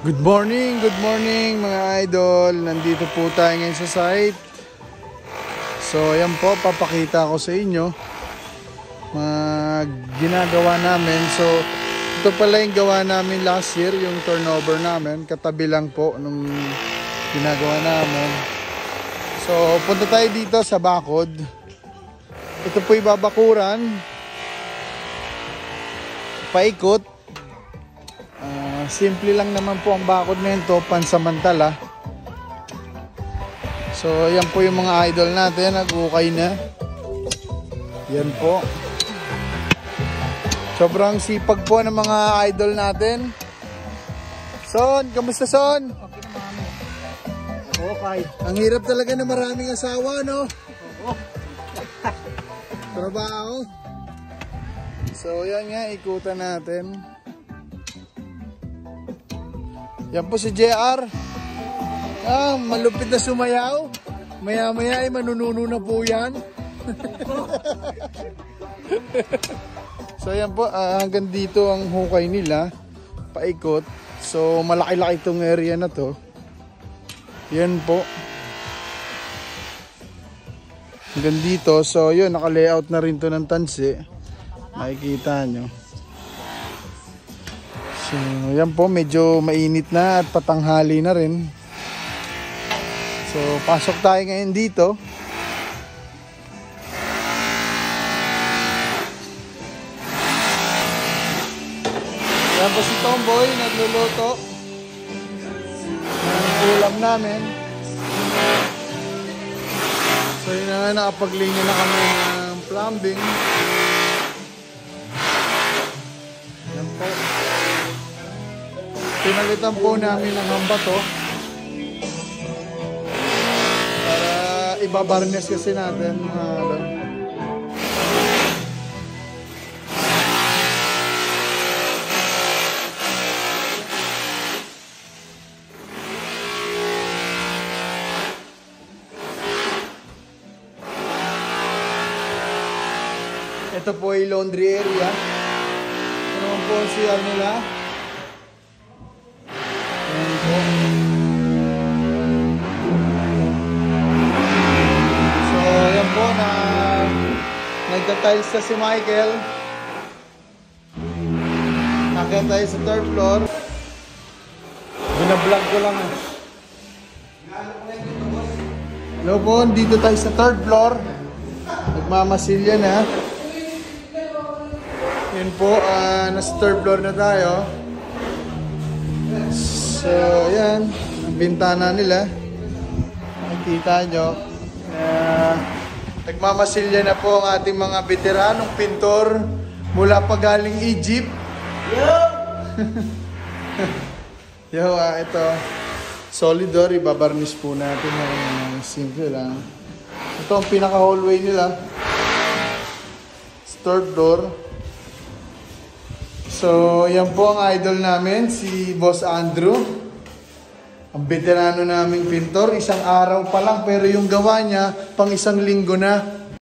Good morning mga idol. Nandito po tayo ngayon sa site. So ayan po, papakita ko sa inyo mga ginagawa namin. So ito pala yung gawa namin last year, yung turnover namin. Katabi lang po nung ginagawa namin. So punta tayo dito sa bakod. Ito po yung babakuran, paikot. Simple lang naman po ang bakod nito, pansamantala. So yan po yung mga idol natin, nag-ukay na. Yan po. Sobrang sipag po ng mga idol natin. Son, kamusta Son? Okay naman. Okay. Ang hirap talaga na maraming asawa, no? Oo. Trabaho. So yan nga, ikutan natin. Yan po si JR. Malupit na sumayaw. Maya-maya ay manununo na po yan. So yan po, hanggang dito ang hukay nila. Paikot. So malaki-laki itong area na to. Yan po. Hanggang dito. So yun, naka-layout na rin to ng tansi. Makikita nyo. So, yan po, medyo mainit na at patanghali na rin. So, pasok tayo ngayon dito. Yan po si Tomboy, nagluluto ng ulam namin. So, yun na, nakapaglinya na kami ng plumbing. Yan po. Pinalitan po namin ng hambato para ibabarnes kasi natin ito po ay laundry area. Ito naman po ang CR nila. So yan po, nagtatiles na si Michael. Nakita tayo sa third floor. Binablog ko lang. Hello po, dito tayo sa third floor. Nagmamasilya na. Yan po, nasa third floor na tayo. So, yan. Ang bintana nila. Nakikita nyo. Nagmamasilya na po ang ating mga veteranong pintor mula pa galing Egypt. Yo! Yo, ito. Solid door. Ibabarnish po natin. Simple lang. Ito ang pinaka-hallway nila. Third door. So, yan po ang idol namin, si Boss Andrew. Ang veterano naming pintor, isang araw pa lang, pero yung gawa niya, pang isang linggo na.